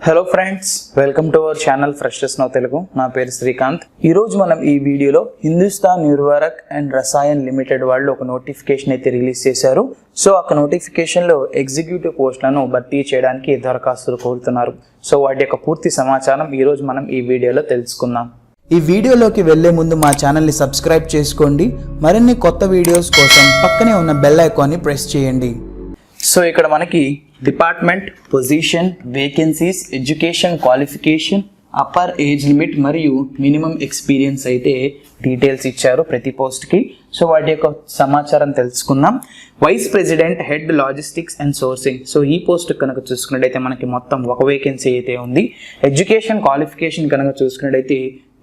Hello friends, welcome to our channel freshers now Telugu. నా పేరు శ్రీకాంత్. ఈరోజు మనం ఈ వీడియోలో హిందుస్థాన్ ఉర్వరక్ అండ్ రసాయన్ లిమిటెడ్ వాళ్ళు ఒక నోటిఫికేషన్ అయితే రిలీజ్ చేశారు. సో ఆ నోటిఫికేషన్లో ఎగ్జిక్యూటివ్ పోస్టులను భర్తీ చేయడానికి దరఖాస్తులు కోరుతున్నారు. సో వాటి యొక్క పూర్తి సమాచారం ఈరోజు మనం ఈ వీడియోలో తెలుసుకుందాం. ఈ వీడియోలోకి వెళ్లే ముందు మా ఛానల్ని సబ్స్క్రైబ్ చేసుకోండి. మరిన్ని కొత్త వీడియోస్ కోసం పక్కనే ఉన్న బెల్ ఐకాన్ని ప్రెస్ చేయండి. సో ఇక్కడ మనకి department, position, vacancies, education qualification, upper age limit మరియు మినిమం ఎక్స్పీరియన్స్ అయితే డీటెయిల్స్ ఇచ్చారు ప్రతి పోస్ట్కి. సో వాటి యొక్క సమాచారం తెలుసుకుందాం. Vice president head logistics and sourcing. So ఈ పోస్ట్ కనుక చూసుకున్నట్టయితే మనకి మొత్తం ఒక వేకెన్సీ అయితే ఉంది. ఎడ్యుకేషన్ క్వాలిఫికేషన్ కనుక చూసుకున్నట్టయితే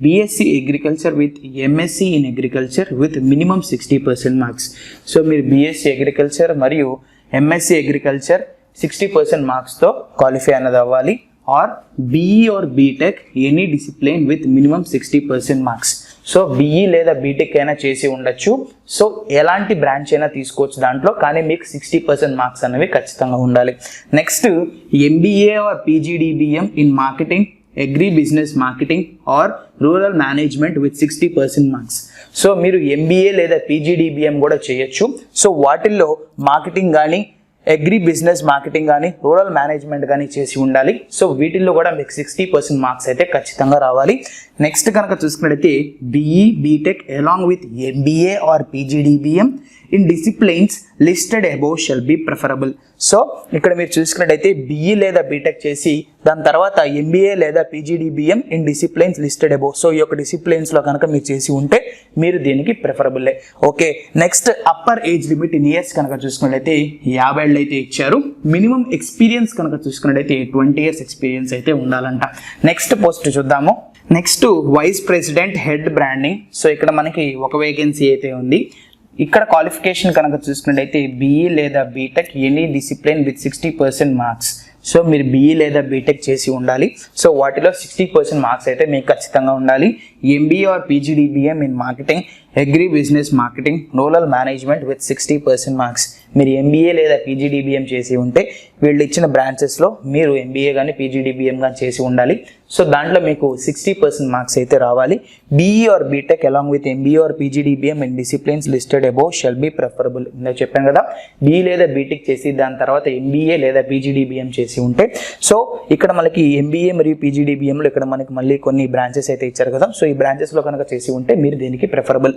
BSc agriculture with MSc in agriculture with minimum 60% marks. So మీరు బీఎస్సీ అగ్రికల్చర్ మరియు ఎంఎస్సీ అగ్రికల్చర్ 60% మార్క్స్తో క్వాలిఫై అన్నది అవ్వాలి. Or BE or BTech any discipline with minimum 60% marks. So BE లేదా బీటెక్ అయినా చేసి ఉండొచ్చు. సో ఎలాంటి బ్రాంచ్ అయినా తీసుకోవచ్చు దాంట్లో, కానీ మీకు 60% మార్క్స్ అనేవి ఖచ్చితంగా ఉండాలి. Next MBA or PGDBM in marketing, agri business marketing or rural management with 60% marks. So మీరు ఎంబీఏ లేదా పీజీడీబీఎం కూడా చేయొచ్చు. సో వాటిల్లో మార్కెటింగ్ కానీ, అగ్రి బిజినెస్ మార్కెటింగ్ కానీ, రూరల్ మేనేజ్మెంట్ కానీ చేసి ఉండాలి. సో వీటిల్లో కూడా మీకు 60% మార్క్స్ అయితే ఖచ్చితంగా రావాలి. నెక్స్ట్ కనుక చూసుకున్నట్టయితే BE BTech along with MBA or PGDBM in disciplines listed above shall be preferable. So ఇక్కడ మీరు చూసుకున్నట్టయితే బీఈ లేదా బీటెక్ చేసి దాని తర్వాత ఎంబీఏ లేదా PGDBM in disciplines listed above. So ఈ యొక్క డిసిప్లిన్స్లో కనుక మీరు చేసి ఉంటే మీరు దీనికి ప్రిఫరబుల్లే. Okay, next upper age limit in years కనుక చూసుకున్నట్టయితే 50 ఏళ్ళు అయితే ఇచ్చారు. మినిమం ఎక్స్పీరియన్స్ కనుక చూసుకున్నట్టయితే 20 years ఎక్స్పీరియన్స్ అయితే ఉండాలంట. నెక్స్ట్ పోస్ట్ చూద్దాము. Next vice president head branding. So ఇక్కడ మనకి ఒక వేకెన్సీ అయితే ఉంది. ఇక్కడ క్వాలిఫికేషన్ కనుక చూసుకున్నట్టయితే బీఈ లేదా BTech any discipline with 60% marks. So మీరు బీఈ లేదా బీటెక్ చేసి ఉండాలి. సో వాటిలో 60% మార్క్స్ అయితే మీకు ఖచ్చితంగా ఉండాలి. MBA or PGDBM in marketing, agri business marketing, rural management with 60% marks. మీరు ఎంబీఏ లేదా పీజీడీబీఎం చేసి ఉంటే వీళ్ళు ఇచ్చిన బ్రాంచెస్లో మీరు ఎంబీఏ కానీ పీజీడీబీఎం కానీ చేసి ఉండాలి. సో దాంట్లో మీకు 60% మార్క్స్ అయితే రావాలి. BE or BTech along with MBA or PGDBM in disciplines listed above shall be preferable. నేను చెప్పాను కదా, బీఈ లేదా బీటెక్ చేసి దాని తర్వాత ఎంబీఏ లేదా పీజీడీబీఎం చేసి ఉంటే. సో ఇక్కడ మనకి ఎంబీఏ మరియు పీజీడీబీఎంలో ఇక్కడ మనకి మళ్ళీ కొన్ని బ్రాంచెస్ అయితే ఇచ్చారు కదా. సో ఈ బ్రాంచెస్లో కనుక చేసి ఉంటే మీరు దీనికి ప్రిఫరబుల్.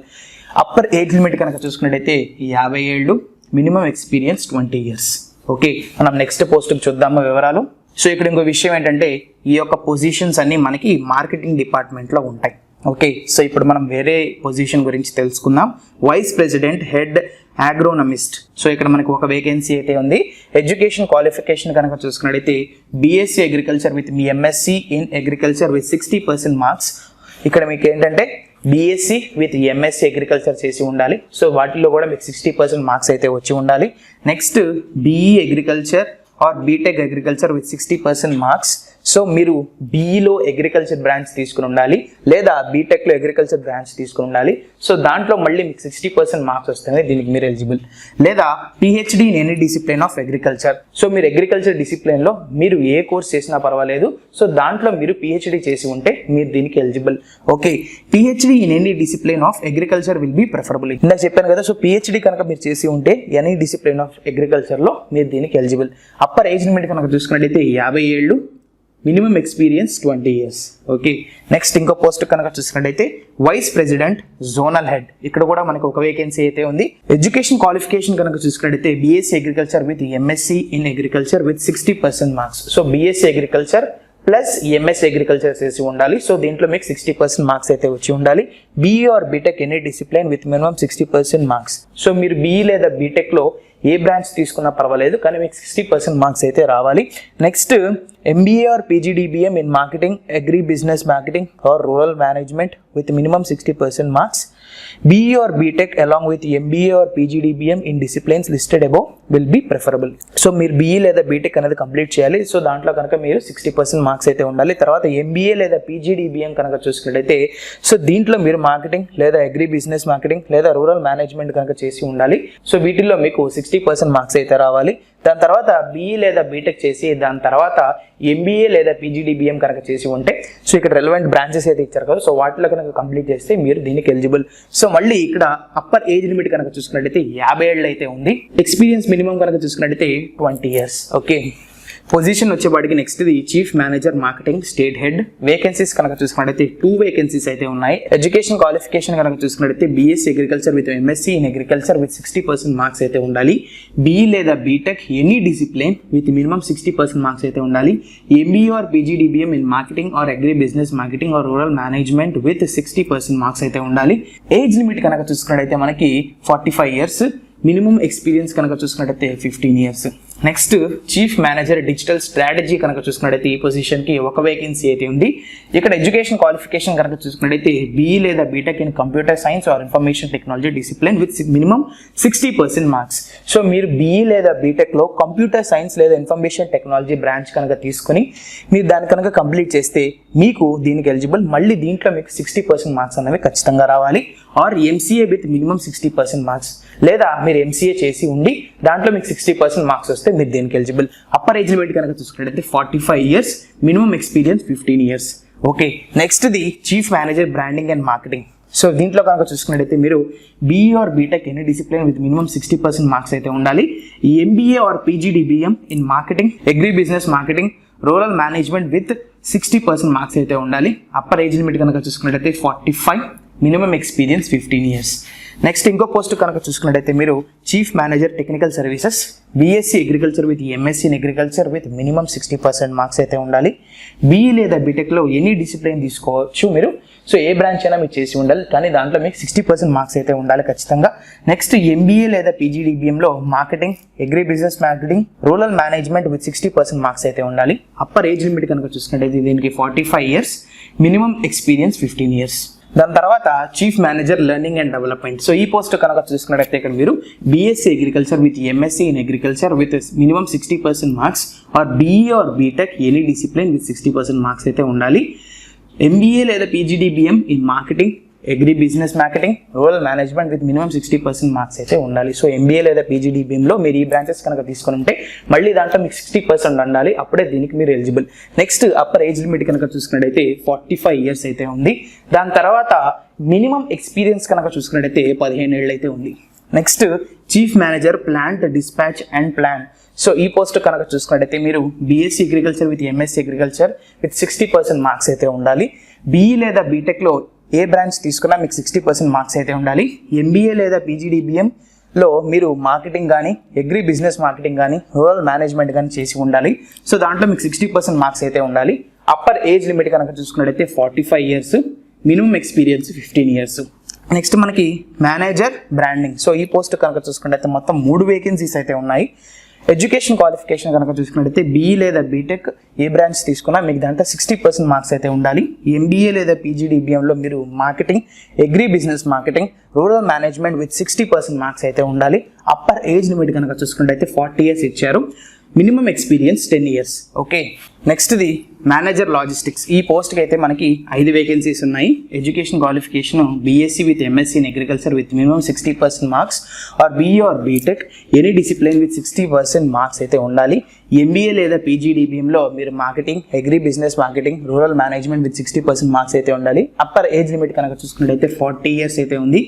అప్పర్ ఏజ్ లిమిట్ కనుక చూసుకున్నట్టయితే 50 ఏళ్ళు, మినిమం ఎక్స్పీరియన్స్ 20 years. ఓకే, మనం నెక్స్ట్ పోస్ట్కి చూద్దాము వివరాలు. సో ఇక్కడ ఇంకో విషయం ఏంటంటే ఈ యొక్క పొజిషన్స్ అన్ని మనకి మార్కెటింగ్ డిపార్ట్మెంట్లో ఉంటాయి. ఓకే, సో ఇప్పుడు మనం వేరే పొజిషన్ గురించి తెలుసుకుందాం. Vice president head agronomist. So ఇక్కడ మనకి ఒక వేకెన్సీ అయితే ఉంది. ఎడ్యుకేషన్ క్వాలిఫికేషన్ కనుక చూసుకున్నట్టయితే BSc agriculture with me MSc in agriculture with 60% marks. ఇక్కడ మీకు ఏంటంటే బీఎస్సీ విత్ ఎంఎస్సీ అగ్రికల్చర్ చేసి ఉండాలి. సో వాటిల్లో కూడా మీకు 60% మార్క్స్ అయితే వచ్చి ఉండాలి. Next BE agriculture or BTech agriculture with 60% marks. So మీరు బీఈలో అగ్రికల్చర్ బ్రాంచ్ తీసుకుని ఉండాలి లేదా బీటెక్లో అగ్రికల్చర్ బ్రాంచ్ తీసుకుని ఉండాలి. సో దాంట్లో మళ్ళీ మీకు 60% మార్క్స్ వస్తుంది, దీనికి మీరు ఎలిజిబుల్. లేదా PhD in any discipline of agriculture. So మీరు అగ్రికల్చర్ డిసిప్లిన్లో మీరు ఏ కోర్స్ చేసినా పర్వాలేదు. సో దాంట్లో మీరు పిహెచ్డి చేసి ఉంటే మీరు దీనికి eligible. Okay, PhD in any discipline of agriculture will be preferable. ఇందాక చెప్పాను కదా, సో పిహెచ్డి కనుక మీరు చేసి ఉంటే ఎనీ డిసిప్లిన్ ఆఫ్ అగ్రికల్చర్లో మీరు దీనికి ఎలిజిబుల్. అప్పర్ ఏజ్ లిమిట్ కనుక చూసుకున్నట్టయితే 50 ఏళ్ళు, minimum experience 20 years. Okay, next ఇంకో పోస్ట్ కనుక చూసుకున్నట్టయితే వైస్ ప్రెసిడెంట్ జోనల్ హెడ్. ఇక్కడ కూడా మనకు ఒక వేకెన్సీ అయితే ఉంది. ఎడ్యుకేషన్ క్వాలిఫికేషన్ కనుక చూసుకున్నట్టయితే BSc agriculture with MSc in agriculture with 60% marks. So BSc agriculture plus MSc agriculture చేసి ఉండాలి. సో దీంట్లో మీకు 60% మార్క్స్ అయితే వచ్చి ఉండాలి. BE or BTech any discipline with minimum 60% marks. So మీరు బీఈ లేదా బీటెక్లో ఏ బ్రాంచ్ తీసుకున్నా పర్వాలేదు, కానీ మీకు 60% మార్క్స్ అయితే రావాలి. Next MBA or PGDBM in marketing, agri business marketing or rural management with minimum 60% marks. BE or BTech along with MBA or PGDBM in disciplines listed above will be preferable. So మీరు BE లేదా BTech అనేది complete చేయాలి. So దాంట్లో కనుక మీరు 60% marks అయితే ఉండాలి. తర్వాత MBA లేదా PGDBM కనుక చూసుకున్నట్లయితే సో దీంట్లో మీరు మార్కెటింగ్ లేదా అగ్రి బిజినెస్ మార్కెటింగ్ లేదా రూరల్ మేనేజ్మెంట్ కనుక చేసి ఉండాలి. సో వీటిల్లో మీకు 60% మార్క్స్ అయితే రావాలి. దాని తర్వాత బీఈ లేదా బీటెక్ చేసి దాని తర్వాత ఎంబీఏ లేదా పీజీడీబీఎం కనుక చేసి ఉంటే సో ఇక్కడ రెలవెంట్ బ్రాంచెస్ అయితే ఇచ్చారు కదా, సో వాటిలో కనుక కంప్లీట్ చేస్తే మీరు దీనికి ఎలిజిబుల్. సో మళ్ళీ ఇక్కడ అప్పర్ ఏజ్ లిమిట్ కనుక చూసుకున్నట్టయితే 50 ఏళ్ళు అయితే ఉంది. ఎక్స్పీరియన్స్ మినిమం కనుక చూసుకున్నట్టయితే 20 years. ఓకే, పొజిషన్ వచ్చేవాడికి next the chief manager marketing state head. Vacancies కనుక చూసుకున్నట్టయితే 2 వేకెన్సీస్ అయితే ఉన్నాయి. ఎడ్యుకేషన్ క్వాలిఫికేషన్ కనుక చూసుకున్నట్టయితే BSc agriculture with MSc in agriculture with 60% marks అయితే ఉండాలి. బీఈ లేదా BTech any discipline with minimum 60% marks అయితే ఉండాలి. MBA or PGDBM in marketing or agri business marketing or rural management with 60% marks అయితే ఉండాలి. Age limit కనుక చూసుకున్నట్టయితే మనకి 45 years. మినిమం ఎక్స్పీరియన్స్ కనుక చూసుకున్నట్టయితే 15 years. Next chief manager digital strategy కనుక చూసుకున్నట్టయితే ఈ పొజిషన్కి 1 వేకెన్సీ అయితే ఉంది. ఇక్కడ ఎడ్యుకేషన్ క్వాలిఫికేషన్ కనుక చూసుకున్నట్టయితే బీఈ లేదా BTech in computer science or information technology discipline with minimum 60% marks. So మీరు బీఈ లేదా బీటెక్లో కంప్యూటర్ సైన్స్ లేదా ఇన్ఫర్మేషన్ టెక్నాలజీ బ్రాంచ్ కనుక తీసుకొని మీరు దాని కనుక కంప్లీట్ చేస్తే మీకు దీనికి ఎలిజిబుల్. మళ్ళీ దీంట్లో మీకు 60% మార్క్స్ అనేవి ఖచ్చితంగా రావాలి. Or MCA with minimum 60% marks, లేదా మీరు ఎంసీఏ చేసి ఉండి దాంట్లో మీకు 60% మార్క్స్ వస్తే మీరు దేనికి ఎలిజిబుల్. అప్పర్ ఏజ్ లిమిట్ కనుక చూసుకున్నట్టయితే 45 years, minimum experience 15 years. Okay, next the chief manager branding and marketing. So దీంట్లో కనుక చూసుకున్నట్టయితే మీరు BE or BTech any discipline with minimum 60% marks అయితే ఉండాలి. MBA or PGDBM in marketing agri business marketing rural management with 60% marks అయితే ఉండాలి. Upper age limit కనుక చూసుకున్నట్టయితే 45, మినిమం ఎక్స్పీరియన్స్ 15 years. నెక్స్ట్ ఇంకో పోస్ట్ కనుక చూసుకున్నట్టయితే మీరు chief manager technical services BSc agriculture with MSc in agriculture with minimum 60% marks అయితే ఉండాలి. బీఈ లేదా బీటెక్లో ఎనీ డిసిప్లిన్ తీసుకోవచ్చు మీరు. సో ఏ బ్రాంచ్ అయినా మీరు చేసి ఉండాలి, కానీ దాంట్లో మీకు 60% మార్క్స్ అయితే ఉండాలి ఖచ్చితంగా. నెక్స్ట్ ఎంబీఏ లేదా పీజీడీబీఎంలో marketing agri business marketing rural management with 60% marks అయితే ఉండాలి. అప్పర్ ఏజ్ లిమిట్ కనుక చూసుకున్నట్టయితే దీనికి 45 years, మినిమం ఎక్స్పీరియన్స్ 15 years. దాని తర్వాత chief manager learning and development. So ఈ పోస్ట్ కనుక చూసుకున్నట్టయితే ఇక్కడ మీరు BSc agriculture with MSc in agriculture with minimum 60% marks or BE or BTech any discipline with 60% marks అయితే ఉండాలి. ఎంబీఏ లేదా PGDBM in marketing agri business marketing rural management with minimum 60% marks అయితే ఉండాలి. సో ఎంబీఏ లేదా పీజీడీబీఎంలో మీరు ఈ branches కనుక తీసుకొని ఉంటే మళ్ళీ దాంట్లో మీకు 60% ఉండాలి, అప్పుడే దీనికి మీరు eligible. Next upper age limit కనుక చూసుకున్నట్టయితే 45 years అయితే ఉంది. దాని తర్వాత మినిమం ఎక్స్పీరియన్స్ కనుక చూసుకున్నట్టయితే 15 ఏళ్ళు అయితే ఉంది. Next chief manager plant dispatch and plan. So ఈ పోస్ట్ కనుక చూసుకున్నట్టయితే మీరు BSc agriculture with MSc agriculture with 60% marks అయితే ఉండాలి. బీఈ లేదా బీటెక్లో ఏ బ్రాంచ్ తీసుకున్నా మీకు 60% మార్క్స్ అయితే ఉండాలి. ఎంబీఏ లేదా పీజీడీబీఎంలో మీరు మార్కెటింగ్ కానీ అగ్రి బిజినెస్ మార్కెటింగ్ కానీ రూరల్ మేనేజ్మెంట్ కానీ చేసి ఉండాలి. సో దాంట్లో మీకు 60% మార్క్స్ అయితే ఉండాలి. అప్పర్ ఏజ్ లిమిట్ కనుక చూసుకున్నట్టయితే 45 years, minimum experience 15 years. Next మనకి మేనేజర్ బ్రాండింగ్. సో ఈ పోస్ట్ కనుక చూసుకున్నట్టయితే మొత్తం 3 వేకెన్సీస్ అయితే ఉన్నాయి. ఎడ్యుకేషన్ క్వాలిఫికేషన్ కనుక చూసుకున్నట్టయితే బీఈ లేదా బీటెక్ ఏ బ్రాంచ్ తీసుకున్నా మీకు దాంట్లో 60% మార్క్స్ అయితే ఉండాలి. ఎంబీఏ లేదా పీజీడీబీఎంలో మీరు marketing agri business marketing rural management with 60% marks అయితే ఉండాలి. అప్పర్ ఏజ్ లిమిట్ కనుక చూసుకున్నట్టయితే 40 years ఇచ్చారు. Minimum experience 10 years. Okay, next the manager logistics. ఈ పోస్ట్కి అయితే మనకి 5 వేకెన్సీస్ ఉన్నాయి. Education qualification BSc with MSc in agriculture with minimum 60% marks or BE or BTech any discipline with 60% marks అయితే ఉండాలి. ఎంబీఏ లేదా పీజీడీబీఎంలో మీరు marketing agri business marketing rural management with 60% marks అయితే ఉండాలి. అప్పర్ ఏజ్ లిమిట్ కనుక చూసుకున్నట్టయితే 40 years అయితే ఉంది.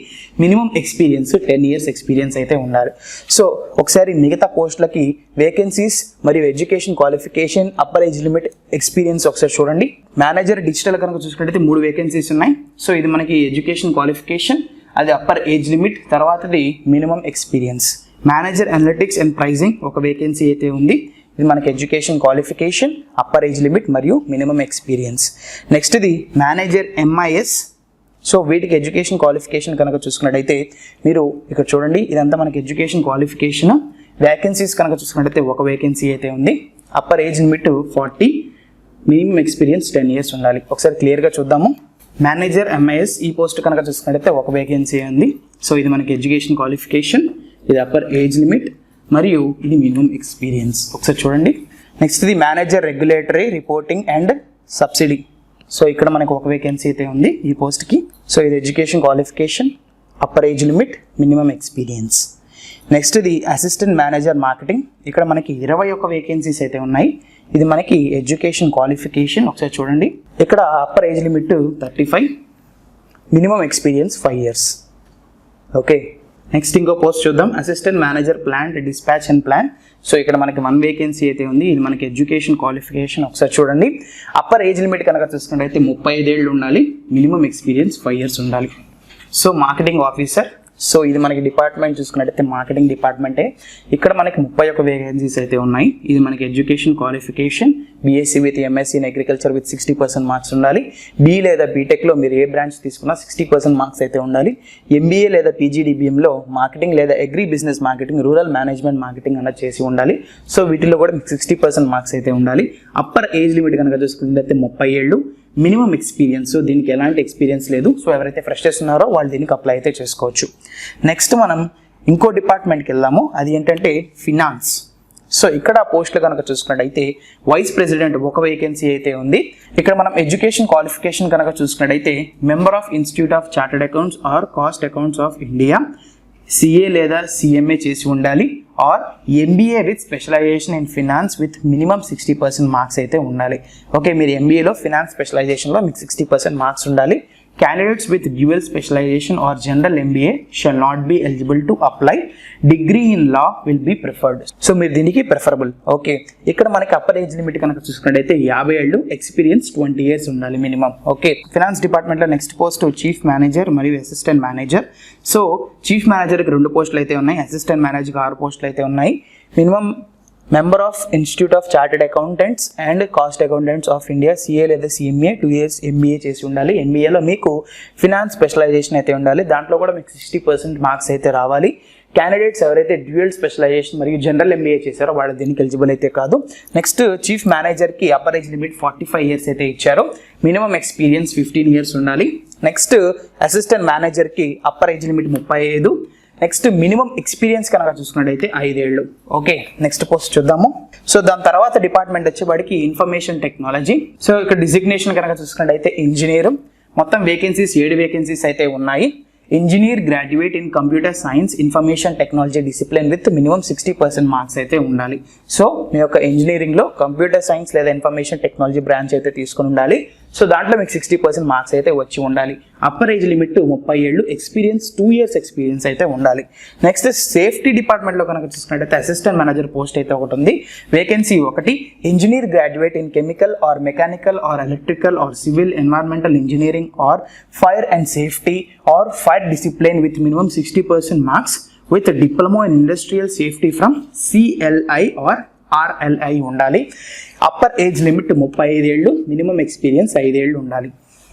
మినిమం ఎక్స్పీరియన్స్ 10 years ఎక్స్పీరియన్స్ అయితే ఉండాలి. సో ఒకసారి మిగతా పోస్టులకి వేకెన్సీస్ మరియు education qualification upper age limit experience ఒకసారి చూడండి. మేనేజర్ డిజిటల్ కనుక చూసుకున్నట్టయితే 3 వేకెన్సీస్ ఉన్నాయి. సో ఇది మనకి ఎడ్యుకేషన్ క్వాలిఫికేషన్, అది అప్పర్ ఏజ్ లిమిట్, తర్వాతది minimum experience. Manager analytics and pricing 1 vacancy అయితే ఉంది. ఇది మనకి education qualification upper age limit మరియు మినిమం ఎక్స్పీరియన్స్. నెక్స్ట్ ఇది మేనేజర్ ఎంఐఎస్. సో వీటికి ఎడ్యుకేషన్ క్వాలిఫికేషన్ కనుక చూసుకున్నట్టయితే మీరు ఇక్కడ చూడండి, ఇదంతా మనకి ఎడ్యుకేషన్ క్వాలిఫికేషన్. వేకెన్సీస్ కనుక చూసుకున్నట్టయితే 1 వేకెన్సీ అయితే ఉంది. Upper age limit 40, minimum experience 10 years ఉండాలి. ఒకసారి క్లియర్గా చూద్దాము. మేనేజర్ ఎంఐఎస్ ఈ పోస్ట్ కనుక చూసుకున్నట్టయితే 1 వేకెన్సీ ఉంది. సో ఇది మనకి ఎడ్యుకేషన్ క్వాలిఫికేషన్, ఇది అప్పర్ ఏజ్ లిమిట్ మరియు ఇది మినిమం ఎక్స్పీరియన్స్. ఒకసారి చూడండి. నెక్స్ట్ ఇది manager regulatory reporting and subsidy. So ఇక్కడ మనకు 1 వేకెన్సీ అయితే ఉంది ఈ పోస్ట్కి. సో ఇది education qualification upper age limit minimum experience. Next ఇది అసిస్టెంట్ మేనేజర్ మార్కెటింగ్. ఇక్కడ మనకి 21 వేకెన్సీస్ అయితే ఉన్నాయి. ఇది మనకి ఎడ్యుకేషన్ క్వాలిఫికేషన్ ఒకసారి చూడండి. ఇక్కడ upper age limit 35, minimum experience 5 years. Okay, next ఇంకో పోస్ట్ చూద్దాం. Assistant manager plant dispatch and plan. So ఇక్కడ మనకి 1 వేకెన్సీ అయితే ఉంది. ఇది మనకి ఎడ్యుకేషన్ క్వాలిఫికేషన్ ఒకసారి చూడండి. అప్పర్ ఏజ్ లిమిట్ కనుక చూసుకున్నట్టయితే 35 ఏళ్ళు ఉండాలి, మినిమం ఎక్స్పీరియన్స్ 5 years ఉండాలి. So marketing officer. సో ఇది మనకి డిపార్ట్మెంట్ చూసుకున్నట్టయితే మార్కెటింగ్ డిపార్ట్మెంటే. ఇక్కడ మనకి 31 వేకెన్సీస్ అయితే ఉన్నాయి. ఇది మనకి education qualification BSc with MSc in agriculture with 60% marks ఉండాలి. బీ లేదా బీటెక్లో మీరు ఏ బ్రాంచ్ తీసుకున్నా 60% మార్క్స్ అయితే ఉండాలి. ఎంబీఏ లేదా పీజీడీబీఎంలో మార్కెటింగ్ లేదా agri business marketing, rural management marketing అన్నది చేసి ఉండాలి. సో వీటిలో కూడా మీకు 60% మార్క్స్ అయితే ఉండాలి. అప్పర్ ఏజ్ లిమిట్ కనుక చూసుకున్నట్లయితే 30 ఏళ్ళు, మినిమం ఎక్స్పీరియన్స్. సో దీనికి ఎలాంటి ఎక్స్పీరియన్స్ లేదు. సో ఎవరైతే ఫ్రెషర్స్ ఉన్నారో వాళ్ళు దీనికి అప్లై అయితే చేసుకోవచ్చు. నెక్స్ట్ మనం ఇంకో డిపార్ట్మెంట్కి వెళ్దాము. అది ఏంటంటే ఫినాన్స్. సో ఇక్కడ పోస్టులు కనుక చూసుకున్నట్టయితే వైస్ ప్రెసిడెంట్ 1 వేకెన్సీ అయితే ఉంది. ఇక్కడ మనం ఎడ్యుకేషన్ క్వాలిఫికేషన్ కనుక చూసుకున్నట్టయితే member of institute of chartered accounts or cost accounts of India, CA లేదా సిఎంఏ చేసి ఉండాలి, or MBA with specialisation in finance with minimum 60% marks అయితే ఉండాలి. ఓకే, మీరు ఎంబీఏలో ఫినాన్స్ స్పెషలైజేషన్లో మీకు 60% మార్క్స్ ఉండాలి. Candidates with dual specialization or general MBA shall not be eligible to apply. Degree in law will be preferred. So మీరు దీనికి preferable. Okay, ఇక్కడ మనకి upper age limit కనుక చూసుకున్నట్టయితే 50 ఏళ్ళు, ఎక్స్పీరియన్స్ 20 years ఉండాలి మినిమం. ఓకే, ఫినాన్స్ డిపార్ట్మెంట్లో నెక్స్ట్ పోస్ట్ చీఫ్ మేనేజర్ మరియు అసిస్టెంట్ మేనేజర్. సో చీఫ్ మేనేజర్కి 2 పోస్టులు అయితే ఉన్నాయి, అసిస్టెంట్ మేనేజర్కి 6 పోస్టులు అయితే ఉన్నాయి. Minimum member of institute of chartered accountants and cost accountants of India, CA లేదా సిఎంఏ, 2 years ఎంబీఏ చేసి ఉండాలి. ఎంబీఏలో మీకు ఫినాన్స్ స్పెషలైజేషన్ అయితే ఉండాలి. దాంట్లో కూడా మీకు 60% మార్క్స్ అయితే రావాలి. క్యాండిడేట్స్ ఎవరైతే డ్యూయల్ స్పెషలైజేషన్ మరియు జనరల్ ఎంబీఏ చేశారో వాళ్ళు దీనికి ఎలిజిబుల్ అయితే కాదు. నెక్స్ట్ చీఫ్ మేనేజర్కి అప్పర్ ఏజ్ లిమిట్ 45 years అయితే ఇచ్చారు, మినిమం ఎక్స్పీరియన్స్ 15 years ఉండాలి. నెక్స్ట్ అసిస్టెంట్ మేనేజర్కి upper age limit 35. Next minimum experience కనుక చూసుకున్నట్టయితే 5 ఏళ్ళు. ఓకే, నెక్స్ట్ పోస్ట్ చూద్దాము. సో దాని తర్వాత డిపార్ట్మెంట్ వచ్చేవాడికి ఇన్ఫర్మేషన్ టెక్నాలజీ. సో ఇక్కడ డిజిగ్నేషన్ కనుక చూసుకున్నట్టయితే ఇంజనీర్. మొత్తం వేకెన్సీస్ 7 వేకెన్సీస్ అయితే ఉన్నాయి. Engineer graduate in computer science information technology discipline with minimum 60% marks అయితే ఉండాలి. సో మీ యొక్క ఇంజనీరింగ్లో కంప్యూటర్ సైన్స్ లేదా ఇన్ఫర్మేషన్ టెక్నాలజీ బ్రాంచ్ అయితే తీసుకుని ఉండాలి. సో దాంట్లో మీకు 60% మార్క్స్ అయితే వచ్చి ఉండాలి. అప్పర్ ఏజ్ లిమిట్ 30 ఏళ్ళు, ఎక్స్పీరియన్స్ 2 years ఎక్స్పీరియన్స్ అయితే ఉండాలి. నెక్స్ట్ సేఫ్టీ డిపార్ట్మెంట్లో కనుక చూసుకున్నట్టయితే అసిస్టెంట్ మేనేజర్ పోస్ట్ అయితే ఒకటి ఉంది. Vacancy 1, engineer graduate in chemical or mechanical or electrical or civil environmental engineering or fire and safety or fire discipline with minimum 60% marks with diploma in industrial safety from CLI or RLI ఉండాలి. Upper age limit 35 ఏళ్ళు, minimum experience 5 ఏళ్ళు ఉండాలి.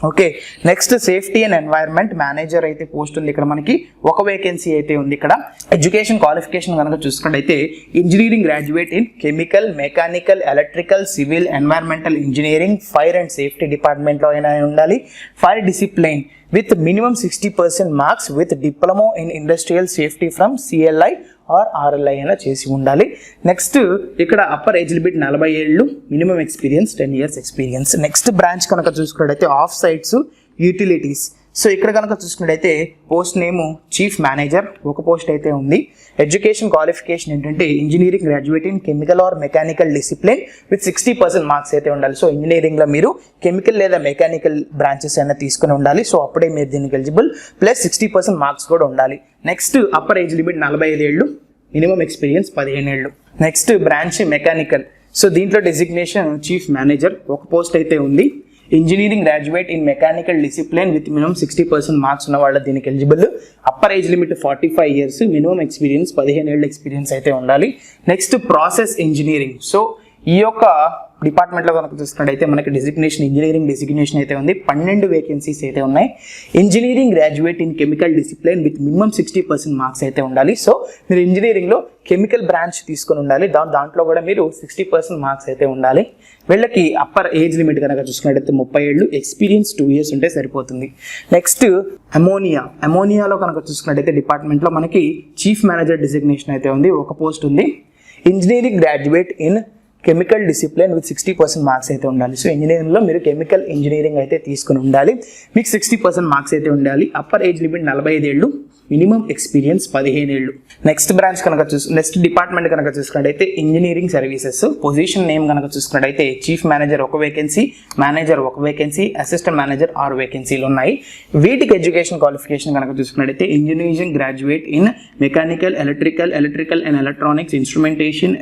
Okay, next safety and environment manager అయితే post ఉంది. ఇక్కడ మనకి 1 vacancy అయితే ఉంది. ఇక్కడ ఎడ్యుకేషన్ క్వాలిఫికేషన్ కనుక చూసుకున్నట్టయితే engineering graduate in chemical, mechanical, electrical, civil, environmental engineering, fire and safety డిపార్ట్మెంట్లో అయినా ఉండాలి. Fire discipline with minimum 60% marks with diploma in industrial safety from CLI or RLI అయినా చేసి ఉండాలి. నెక్స్ట్ ఇక్కడ అప్పర్ ఏజ్ లిమిట్ 40 ఏళ్ళు, minimum experience 10 years experience. Next branch కనుక చూసుకున్నట్టయితే ఆఫ్ సైట్స్ యూటిలిటీస్. సో ఇక్కడ కనుక చూసుకున్నట్టయితే పోస్ట్ నేము చీఫ్ మేనేజర్, 1 పోస్ట్ అయితే ఉంది. ఎడ్యుకేషన్ క్వాలిఫికేషన్ ఏంటంటే engineering graduate in chemical or mechanical discipline with 60% marks అయితే ఉండాలి. సో ఇంజనీరింగ్లో మీరు కెమికల్ లేదా మెకానికల్ బ్రాంచెస్ అయినా తీసుకుని ఉండాలి. సో అప్పుడే మీరు దీనికి ఎలిజిబుల్, ప్లస్ 60% మార్క్స్ కూడా ఉండాలి. నెక్స్ట్ అప్పర్ ఏజ్ లిమిట్ 45 ఏళ్ళు, మినిమం ఎక్స్పీరియన్స్ 15 ఏళ్ళు. Next branch mechanical. సో దీంట్లో డెసిగ్నేషన్ చీఫ్ మేనేజర్, 1 పోస్ట్ అయితే ఉంది. Engineering graduate in mechanical discipline with minimum 60% marks ఉన్న వాళ్ళ దీనికి eligible. Upper age limit 45 years, minimum experience 15 ఏళ్ళ ఎక్స్పీరియన్స్ అయితే ఉండాలి. Next process engineering. సో ఈ యొక్క డిపార్ట్మెంట్లో కనుక చూసుకున్నట్టయితే మనకి డెసిగ్నేషన్ ఇంజనీరింగ్ డెసిగ్నేషన్ అయితే ఉంది. 12 వేకెన్సీస్ అయితే ఉన్నాయి. Engineering graduate in chemical discipline with minimum 60% marks అయితే ఉండాలి. సో మీరు ఇంజనీరింగ్లో కెమికల్ బ్రాంచ్ తీసుకొని ఉండాలి. దాంట్లో కూడా మీరు 60% మార్క్స్ అయితే ఉండాలి. వీళ్ళకి అప్పర్ ఏజ్ లిమిట్ కనుక చూసుకున్నట్టయితే 30 ఏళ్ళు, ఎక్స్పీరియన్స్ 2 years ఉంటే సరిపోతుంది. నెక్స్ట్ అమోనియాలో కనుక చూసుకున్నట్టయితే డిపార్ట్మెంట్లో మనకి చీఫ్ మేనేజర్ డెసిగ్నేషన్ అయితే ఉంది. 1 పోస్ట్ ఉంది. Engineering graduate in chemical discipline with 60% marks అయితే ఉండాలి. సో ఇంజనీరింగ్లో మీరు కెమికల్ ఇంజనీరింగ్ అయితే తీసుకుని ఉండాలి. మీకు 60% మార్క్స్ అయితే ఉండాలి. అప్పర్ ఏజ్ లిమిట్ 45 ఏళ్ళు, మినిమం ఎక్స్పీరియన్స్ 15 ఏళ్ళు. నెక్స్ట్ డిపార్ట్మెంట్ కనుక చూసుకున్నట్టయితే ఇంజనీరింగ్ సర్వీసెస్. పొజిషన్ నేమ్ కనుక చూసుకున్నట్టయితే చీఫ్ మేనేజర్ ఒక వేకెన్సీ, మేనేజర్ ఒక వేకెన్సీ, అసిస్టెంట్ మేనేజర్ 6 వేకెన్సీలు ఉన్నాయి. వీటికి ఎడ్యుకేషన్ క్వాలిఫికేషన్ కనుక చూసుకున్నట్టయితే engineering graduate in mechanical, electrical and electronics, instrumentation,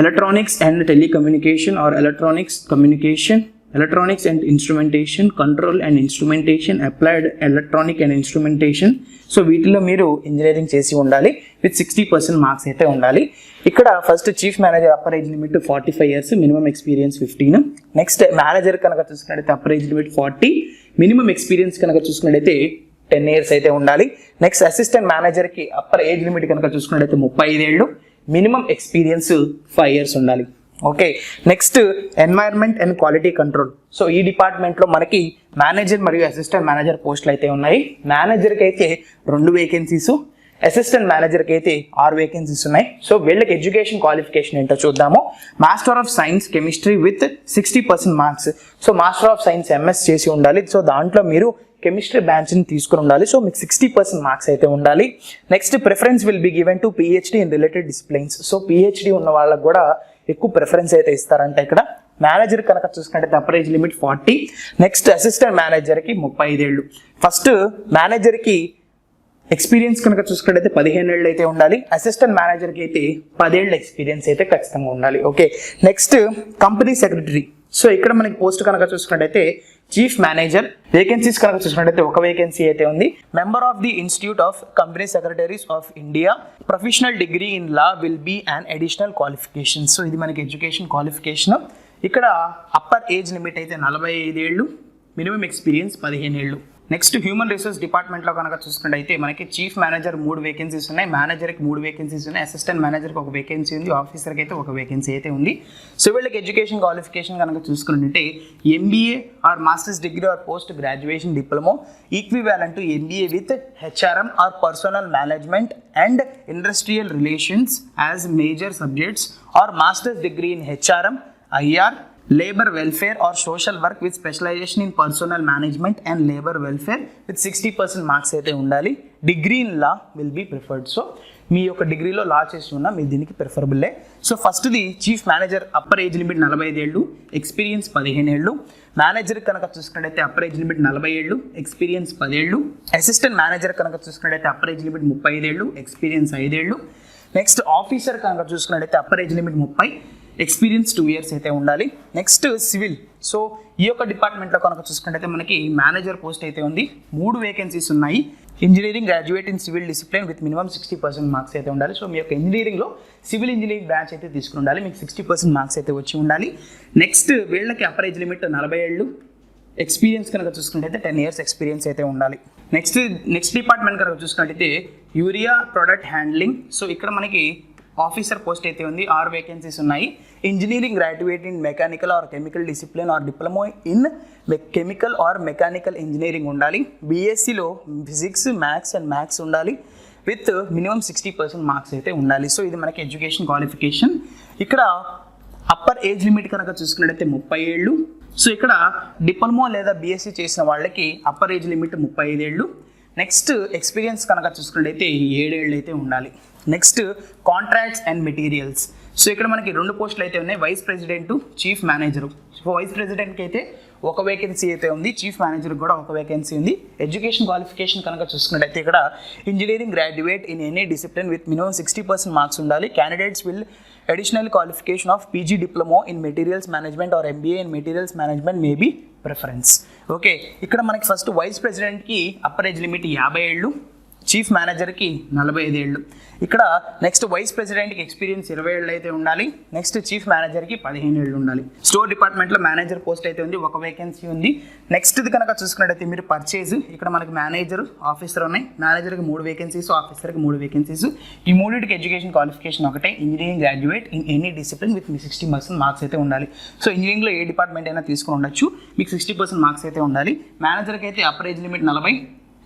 electronics and telecommunication or electronics and instrumentation, control and instrumentation, applied electronic and instrumentation. So వీటిలో మీరు engineering చేసి ఉండాలి with 60% marks అయితే ఉండాలి. ఇక్కడ first chief manager upper age limit 45 years, minimum experience 15. Next manager కనుక చూసుకున్నట్టయితే upper age limit 40, minimum experience కనుక చూసుకున్నట్టయితే 10 years అయితే ఉండాలి. నెక్స్ట్ అసిస్టెంట్ మేనేజర్కి అప్పర్ ఏజ్ లిమిట్ కనుక చూసుకున్నట్టయితే 35 ఏళ్ళు, మినిమం ఎక్స్పీరియన్స్ 5 years ఉండాలి. Okay, next environment and quality control. So ఈ డిపార్ట్మెంట్లో మనకి మేనేజర్ మరియు అసిస్టెంట్ మేనేజర్ పోస్టులు అయితే ఉన్నాయి. మేనేజర్కి అయితే 2 వేకెన్సీస్, అసిస్టెంట్ మేనేజర్కి అయితే 6 వేకెన్సీస్ ఉన్నాయి. సో వీళ్ళకి ఎడ్యుకేషన్ క్వాలిఫికేషన్ ఏంటో చూద్దాము. Master of science chemistry with 60% marks. So master of science MS చేసి ఉండాలి. సో దాంట్లో మీరు కెమిస్ట్రీ బ్రాంచ్ని తీసుకుని ఉండాలి. సో మీకు 60% మార్క్స్ అయితే ఉండాలి. Next preference will be given to PhD in related disciplines. So PhD ఉన్న వాళ్ళకి కూడా ఎక్కువ ప్రిఫరెన్స్ అయితే ఇస్తారంట. ఇక్కడ మేనేజర్ కనుక చూసుకుంటే upper age limit 40. Next assistant మేనేజర్కి 35 ఏళ్ళు. ఫస్ట్ మేనేజర్కి ఎక్స్పీరియన్స్ కనుక చూసుకుంటే 15 ఏళ్ళు అయితే ఉండాలి. అసిస్టెంట్ మేనేజర్కి అయితే 10 ఏళ్ళ ఎక్స్పీరియన్స్ అయితే ఖచ్చితంగా ఉండాలి. Okay, next company secretary. So ఇక్కడ మనకి పోస్ట్ కనుక చూసుకున్నట్టయితే చీఫ్ మేనేజర్, వేకెన్సీస్ కనుక చూసుకున్నట్టయితే 1 వేకెన్సీ అయితే ఉంది. Member of the institute of company secretaries of India, professional degree in law will be and additional qualification. So ఇది మనకి ఎడ్యుకేషన్ క్వాలిఫికేషన్. ఇక్కడ అప్పర్ ఏజ్ లిమిట్ అయితే 45 ఏళ్ళు, మినిమం ఎక్స్పీరియన్స్ 15 ఏళ్ళు. నెక్స్ట్ హ్యూమన్ రిసోర్స్ డిపార్ట్మెంట్లో కనుక చూసుకున్నట్టయితే మనకి చీఫ్ మేనేజర్ 3 వేకెన్సీస్ ఉన్నాయి, మేనేజర్కి 3 వేకెన్సీస్ ఉన్నాయి, అసిస్టెంట్ మేనేజర్కి 1 వేకెన్సీ ఉంది, ఆఫీసర్కి అయితే 1 వేకెన్సీ అయితే ఉంది. సో వీళ్ళకి ఎడ్యుకేషన్ క్వాలిఫికేషన్ కనుక చూసుకున్నట్టే MBA or masters degree or post graduation diploma equivalent to MBA with HRM or personnel management and industrial relations as major subjects or masters degree in HRM, IR, labor welfare or social work with specialization in personal management and labor welfare with 60% marks అయితే ఉండాలి. Degree in law will be preferred. So మీ యొక్క డిగ్రీలో law చేసి ఉన్నా మీ దీనికి ప్రిఫరబుల్లే. సో ఫస్ట్ది chief manager upper age limit 45 ఏళ్ళు, ఎక్స్పీరియన్స్ 15 ఏళ్ళు. మేనేజర్ కనుక చూసుకున్నట్టయితే అప్పర్ ఏజ్ లిమిట్ 40 ఏళ్ళు, ఎక్స్పీరియన్స్ 10 ఏళ్ళు. అసిస్టెంట్ మేనేజర్ కనుక చూసుకున్నట్టయితే అప్పర్ ఏజ్ లిమిట్ 35 ఏళ్ళు, ఎక్స్పీరియన్స్ 5 ఏళ్ళు. నెక్స్ట్ ఆఫీసర్ కనుక చూసుకున్నట్టయితే upper age limit 30, experience 2 years అయితే ఉండాలి. Next civil. సో ఈ యొక్క డిపార్ట్మెంట్లో కనుక చూసుకుంటే మనకి మేనేజర్ పోస్ట్ అయితే ఉంది, 3 వేకెన్సీస్ ఉన్నాయి. Engineering graduate in civil discipline with minimum 60% marks అయితే ఉండాలి. సో మీ యొక్క ఇంజనీరింగ్లో సివిల్ ఇంజనీరింగ్ బ్రాంచ్ అయితే తీసుకుని ఉండాలి, మీకు 60% మార్క్స్ అయితే వచ్చి ఉండాలి. నెక్స్ట్ వీళ్ళకి అప్పర్ ఏజ్ లిమిట్ 40 ఏళ్ళు, ఎక్స్పీరియన్స్ కనుక చూసుకుంటే 10 years ఎక్స్పీరియన్స్ అయితే ఉండాలి. నెక్స్ట్ డిపార్ట్మెంట్ కనుక చూసుకున్నట్టయితే యూరియా ప్రొడక్ట్ హ్యాండ్లింగ్. సో ఇక్కడ మనకి ఆఫీసర్ పోస్ట్ అయితే ఉంది, 6 వేకెన్సీస్ ఉన్నాయి. Engineering graduate in mechanical are chemical discipline or diploma in chemical or mechanical engineering ఉండాలి. బీఎస్సీలో ఫిజిక్స్, మ్యాథ్స్ అండ్ మ్యాథ్స్ ఉండాలి విత్ మినిమం 60% మార్క్స్ అయితే ఉండాలి. సో ఇది మనకి ఎడ్యుకేషన్ క్వాలిఫికేషన్. ఇక్కడ అప్పర్ ఏజ్ లిమిట్ కనుక చూసుకున్నట్టయితే 30 ఏళ్ళు. సో ఇక్కడ డిప్లొమా లేదా బీఎస్సీ చేసిన వాళ్ళకి అప్పర్ ఏజ్ లిమిట్ 35 ఏళ్ళు. నెక్స్ట్ ఎక్స్పీరియన్స్ కనుక చూసుకున్నట్టయితే 7 ఏళ్ళు అయితే ఉండాలి. Next contracts and materials. So ఇక్కడ మనకి 2 పోస్టులు అయితే ఉన్నాయి, vice president, chief manager. So vice ప్రెసిడెంట్కి అయితే 1 వేకెన్సీ అయితే ఉంది, చీఫ్ మేనేజర్కి కూడా 1 వేకెన్సీ ఉంది. ఎడ్యుకేషన్ క్వాలిఫికేషన్ కనుక చూసుకున్నట్టయితే ఇక్కడ engineering graduate in any discipline with minimum 60% marks ఉండాలి. Candidates will additional qualification of PG diploma in materials management or MBA in materials management may be preference. Okay, ఇక్కడ మనకి first vice ప్రెసిడెంట్కి upper age limit 50 ఏళ్ళు, chief మేనేజర్కి 45 ఏళ్ళు. ఇక్కడ next vice ప్రెసిడెంట్కి experience 20 ఏళ్ళు అయితే ఉండాలి. నెక్స్ట్ చీఫ్ మేనేజర్కి 15 ఏళ్ళు ఉండాలి. స్టోర్ డిపార్ట్మెంట్లో మేనేజర్ పోస్ట్ అయితే ఉంది, 1 వేకెన్సీ ఉంది. నెక్స్ట్ది కనుక చూసుకున్నట్టయితే మీరు పర్చేజ్, ఇక్కడ మనకి మేనేజర్, ఆఫీసర్ ఉన్నాయి. మేనేజర్కి 3 వేకెన్సీస్, ఆఫీసర్కి 3 వేకెన్సీస్. ఈ మూడింటికి ఎడ్యుకేషన్ క్వాలిఫికేషన్ ఒకటే, engineering graduate in any discipline with me 60% marks అయితే ఉండాలి. సో ఇంజనీరింగ్లో ఏ డిపార్ట్మెంట్ అయినా తీసుకుని ఉండొచ్చు, మీకు 60% మార్క్స్ అయితే ఉండాలి. మేనేజర్కి అయితే అప్పర్ ఏజ్ లిమిట్ 40,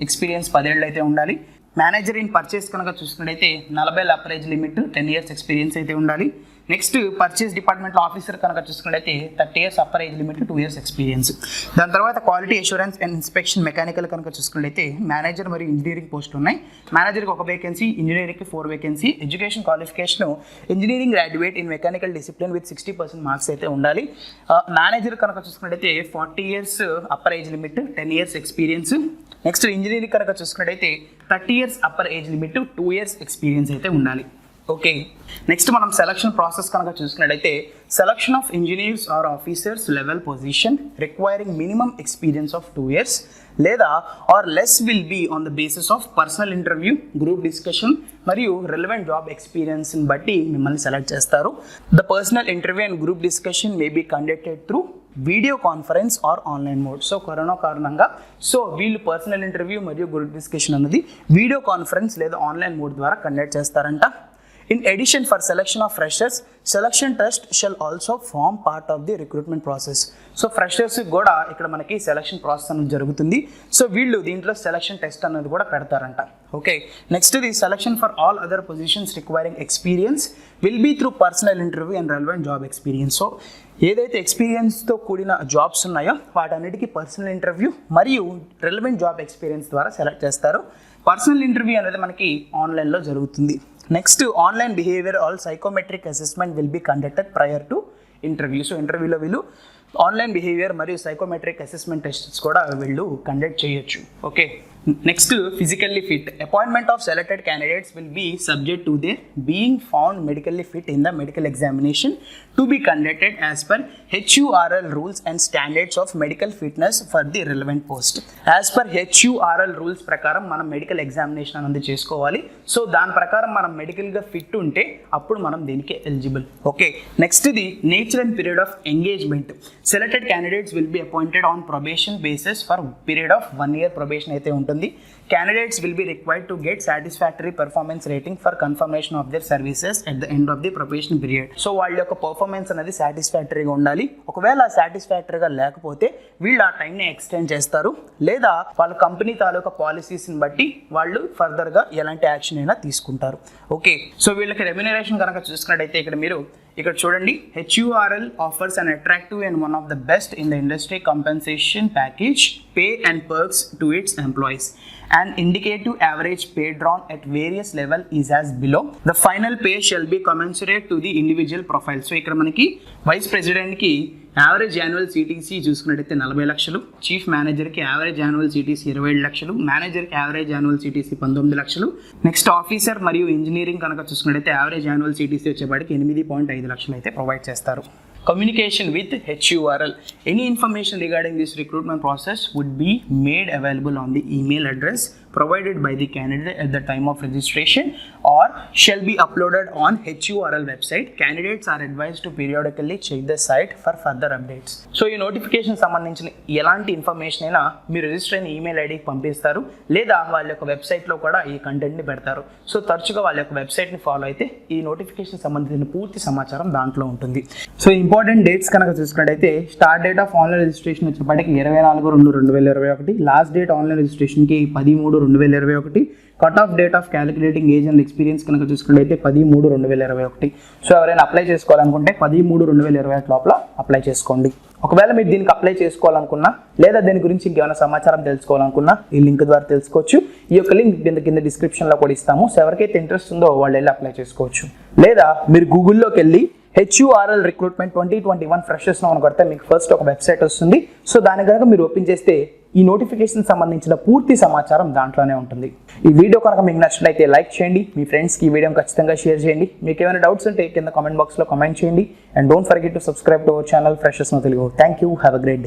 ఎక్స్పీరియన్స్ 10 ఏళ్ళు అయితే ఉండాలి. మేనేజర్ ఇన్ పర్చేస్ కనుక చూసుకున్నట్టయితే 40 upper age limit, 10 years experience అయితే ఉండాలి. నెక్స్ట్ పర్చేస్ డిపార్ట్మెంట్లో ఆఫీసర్ కనుక చూసుకున్నట్లయితే 30 years upper age limit, 2 years experience. దాని తర్వాత quality assurance and inspection mechanical కనుక చూసుకున్నట్లయితే మేనేజర్ మరియు ఇంజనీరింగ్ పోస్టులు ఉన్నాయి. మేనేజర్కి 1 వేకెన్సీ, ఇంజనీరింగ్కి 4 vacancy. Education qualification engineering graduate in mechanical discipline with 60% marks అయితే ఉండాలి. మేనేజర్ కనుక చూసుకున్నట్లయితే 40 years upper age limit, 10 years experience. Next engineering కనుక చూసుకున్నట్లయితే 30 years upper age limit, 2 years experience అయితే ఉండాలి. ఓకే, నెక్స్ట్ మనం సెలక్షన్ ప్రాసెస్ కనుక చూసుకున్నట్లయితే selection of engineers or officers level position requiring minimum experience of 2 years లేదా or less will be on the basis of personal interview, group discussion మరియు relevant job ఎక్స్పీరియన్స్ని బట్టి మిమ్మల్ని సెలెక్ట్ చేస్తారు. The personal interview and group discussion may be conducted through video conference or online mode. So corona కారణంగా వీళ్ళు personal interview మరియు group discussion అన్నది video conference లేదా ఆన్లైన్ మోడ్ ద్వారా కండక్ట్ చేస్తారంట. In addition, for selection of freshers, selection test shall also form part of the recruitment process. So freshers కూడా ఇక్కడ మనకి సెలక్షన్ ప్రాసెస్ అనేది జరుగుతుంది. సో వీళ్ళు దీంట్లో సెలక్షన్ టెస్ట్ అనేది కూడా పెడతారంట. Okay, next the selection for all other positions requiring experience will be through personal interview and relevant job experience. So ఏదైతే ఎక్స్పీరియన్స్తో కూడిన జాబ్స్ ఉన్నాయో వాటన్నిటికీ పర్సనల్ ఇంటర్వ్యూ మరియు రెలవెంట్ జాబ్ ఎక్స్పీరియన్స్ ద్వారా సెలెక్ట్ చేస్తారు. పర్సనల్ ఇంటర్వ్యూ అనేది మనకి ఆన్లైన్లో జరుగుతుంది. Next online behaviour all psychometric assessment will be conducted prior to interview. So ఇంటర్వ్యూలో వీళ్ళు ఆన్లైన్ బిహేవియర్ మరియు సైకోమెట్రిక్ అసెస్మెంట్ టెస్ట్స్ కూడా వీళ్ళు కండక్ట్ చేయొచ్చు. Okay, next physically fit. Appointment of selected candidates will be subject to their being found medically fit in the medical examination to be conducted as per HURL rules and standards of medical fitness for the relevant post. As per HURL rules ప్రకారం మనం medical examination అనేది చేసుకోవాలి. So దాని ప్రకారం మనం మెడికల్గా fit ఉంటే అప్పుడు మనం దీనికి eligible. Okay, next the nature and period of engagement. Selected candidates will be appointed on probation basis for period of 1 year probation అయితే ఉంటుంది. Candidates will be required to get satisfactory performance rating for confirmation of their services at the end of the probation period. So వాళ్ళ యొక్క performance అనేది సాటిస్ఫాక్టరీగా ఉండాలి. ఒకవేళ సాటిస్ఫాక్టరీగా లేకపోతే వీళ్ళు ఆ టైంని ఎక్స్టెండ్ చేస్తారు లేదా వాళ్ళ కంపెనీ తాలూకా పాలసీస్ని బట్టి వాళ్ళు ఫర్దర్గా ఎలాంటి యాక్షన్ అయినా తీసుకుంటారు. ఓకే, సో వీళ్ళకి రెమ్యునరేషన్ కనుక చూసుకున్నట్టయితే ఇక్కడ చూడండి, HURL offers an attractive and one of the best in the industry compensation package, pay and perks to its employees. An indicative average pay drawn at various level is as below. The final pay shall be commensurate to the individual profile. So ఇక్కడ మనకి vice ప్రెసిడెంట్కి average annual CTC చూసుకున్నట్టయితే 40 లక్షలు, chief మేనేజర్కి average annual CTC 27 లక్షలు, మేనేజర్కి average annual CTC 19 లక్షలు. Next officer మరియు engineering కనుక చూసుకున్నట్టయితే యావరేజ్ యాన్యువల్ CTC వచ్చేపాటికి 8.5 లక్షలు అయితే ప్రొవైడ్ చేస్తారు. Communication with HURL. Any information regarding this recruitment process would be made available on the email address provided by the candidate at the time of registration or shall be uploaded on HURL website. Candidates are advised to periodically check the site for further updates. So ఈ notification సంబంధించిన ఎలాంటి information అయినా మీరు register అయిన email ఐడికి పంపిస్తారు లేదా వాళ్ళ యొక్క వెబ్సైట్లో కూడా ఈ కంటెంట్ని పెడతారు. సో తరచుగా వాళ్ళ యొక్క వెబ్సైట్ని ఫాలో అయితే ఈ నోటిఫికేషన్ సంబంధించిన పూర్తి సమాచారం దాంట్లో ఉంటుంది. సో ఇంపార్టెంట్ డేట్స్ కనుక చూసుకున్నట్టయితే start date of online registration వచ్చేప్పటికి 24/2/2021, లాస్ట్ డేట్ ఆన్లైన్ రిజిస్ట్రేషన్కి 13/3/2021, cut off date of calculating age and experience కనుక చూసుకున్నట్టయితే 13/3/2021. సో ఎవరైనా అప్లై చేసుకోవాలనుకుంటే 13/3/2021 లోపల అప్లై చేసుకోండి. ఒకవేళ మీరు దీనికి అప్లై చేసుకోవాలనుకున్నా లేదా దీని గురించి ఇంకేమైనా సమాచారం తెలుసుకోవాలనుకున్నా ఈ లింక్ ద్వారా తెలుసుకోవచ్చు. ఈ యొక్క లింక్ కింద డిస్క్రిప్షన్లో కూడా ఇస్తాము. సో ఎవరికైతే ఇంట్రెస్ట్ ఉందో వాళ్ళు వెళ్ళి అప్లై చేసుకోవచ్చు. లేదా మీరు గూగుల్లోకి వెళ్ళి HURL రిక్రూట్మెంట్ 2021 ఫ్రెషర్స్ అని కొడితే మీకు ఫస్ట్ ఒక వెబ్సైట్ వస్తుంది. సో దాని కనుక మీరు ఓపెన్ చేస్తే ఈ నోటిఫికేషన్ సంబంధించిన పూర్తి సమాచారం దాంట్లోనే ఉంటుంది. ఈ వీడియో కనుక మీకు నచ్చినట్లయితే లైక్ చేయండి, మీ ఫ్రెండ్స్కి ఈ వీడియోని ఖచ్చితంగా షేర్ చేయండి. మీకు ఏమైనా డౌట్స్ ఉంటే కింద కామెంట్ బాక్స్లో కామెంట్ చేయండి. And don't forget to subscribe to our channel freshers no Telugu. Thank you, have a great day.